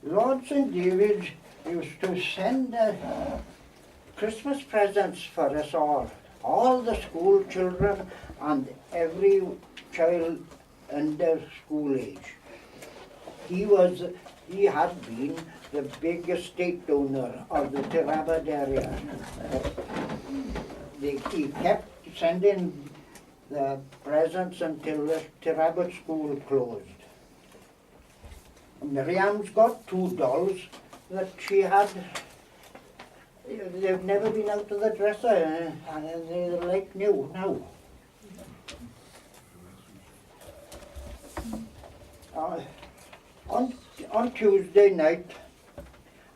Iowerth Davies used to send Christmas presents for us all the school children and every child under school age. He had been the big estate owner of the Tirabad area. He kept sending the presents until the Tirabad school closed. Miriam's got 2 dolls that she had. They've never been out of the dresser, and they're like new now. On Tuesday night,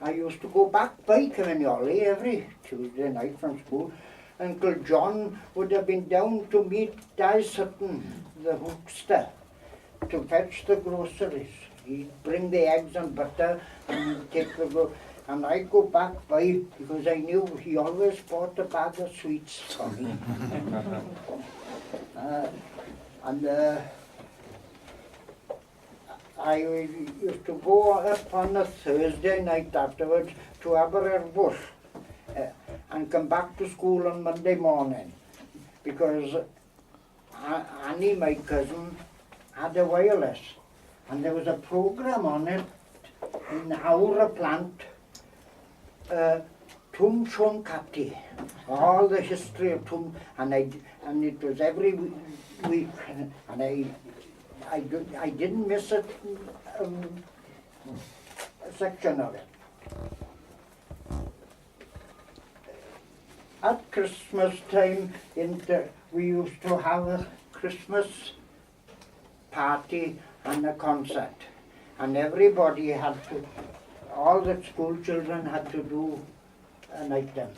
I used to go back by Cavanioli every Tuesday night from school. Uncle John would have been down to meet Di Sutton, the hookster, to fetch the groceries. He'd bring the eggs and butter and take the and I'd go back by because I knew he always bought a bag of sweets for me. I used to go up on a Thursday night afterwards to Iowerth and come back to school on Monday morning because Annie, my cousin, had a wireless and there was a program on it in our plant, Tum Chon Kati, all the history of Tum, and it was every week, and I didn't miss a section of it. At Christmas time, we used to have a Christmas party and a concert, and everybody had to, all the school children had to do an item,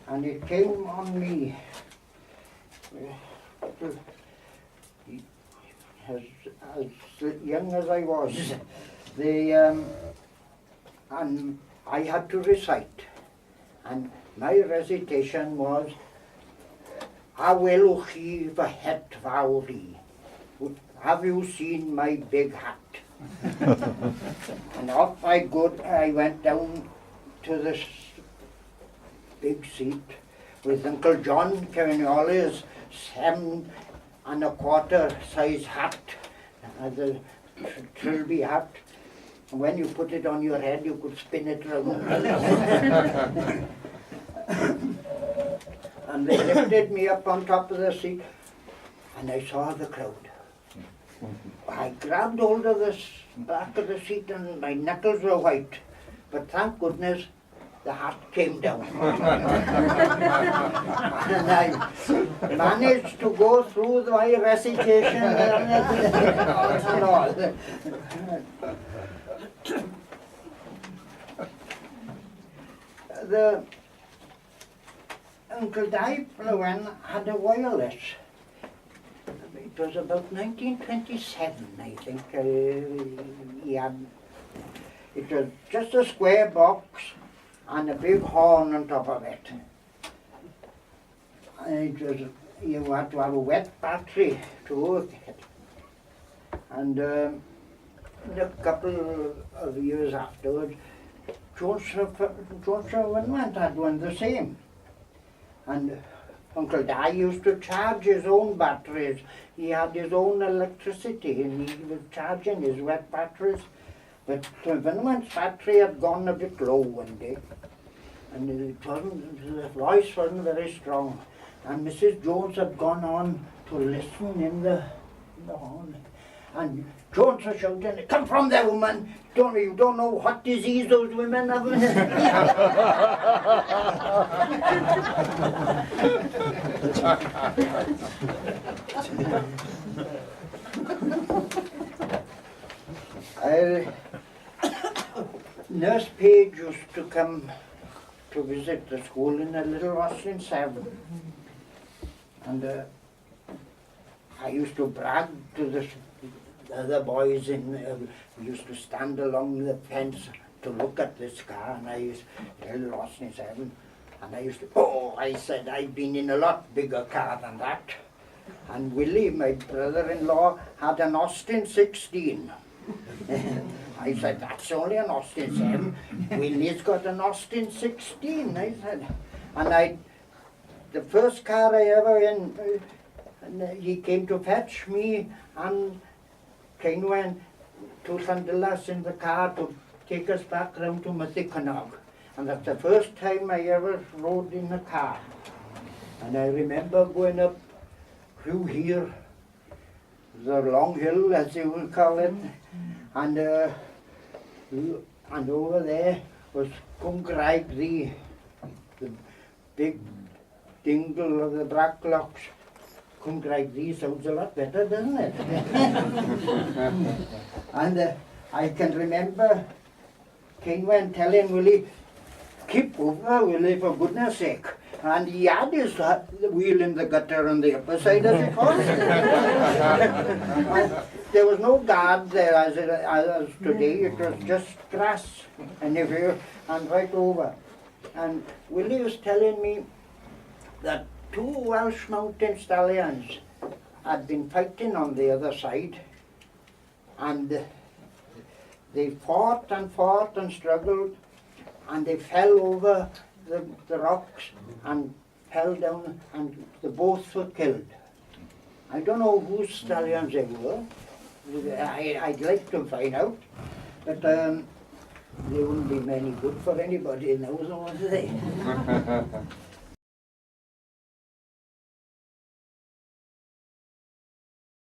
and it came on me. As young as I was, and I had to recite, and my recitation was Awelwch fy het fawr I. Have you seen my big hat? And off I went down to this big seat with Uncle John Cavanioli's 7¼ size hat, the trilby hat. And when you put it on your head, you could spin it round. And they lifted me up on top of the seat, and I saw the crowd. I grabbed hold of the back of the seat and my knuckles were white, but thank goodness the hat came down. And I managed to go through my recitation and all. The Uncle Di Flowen had a wireless. It was about 1927, I think. He had. It was just a square box and a big horn on top of it. And you had to have a wet battery to work it. And a couple of years afterwards, George Wynwant had one the same. And Uncle Di used to charge his own batteries. He had his own electricity and he was charging his wet batteries. But Wynwant's battery had gone a bit low one day, and the voice wasn't very strong. And Mrs. Jones had gone on to listen in the hall. And Jones was shouting, "Come from there, woman! You don't know what disease those women have." Nurse Page used to come to visit the school in a little Roslyn 7. And I used to brag to the other boys we used to stand along the fence to look at this car, and I used to lost in 7, and I used to, I said, I've been in a lot bigger car than that. And Willie, my brother-in-law, had an Austin 16, I said, that's only an Austin 7. Willie's got an Austin 16, I said. And the first car I ever in, and he came to fetch me and Kenwan to Llandillas in the car to take us back round to Mathicanog. And that's the first time I ever rode in a car. And I remember going up through here, the long hill as you would call it, and over there was Cwmgraig, the big dingle of the Bracklocks. Cwmgraig sounds a lot better, doesn't it? And I can remember Kenwan telling Willie, keep over, Willie, for goodness sake. And he had his wheel in the gutter on the upper side of the horse. There was no guard there as today, it was just grass and right over. And Willie was telling me that 2 Welsh mountain stallions had been fighting on the other side, and they fought and struggled, and they fell over the rocks and fell down, and they both were killed. I don't know whose stallions they were. I'd like to find out, but they wouldn't be many good for anybody now, would they?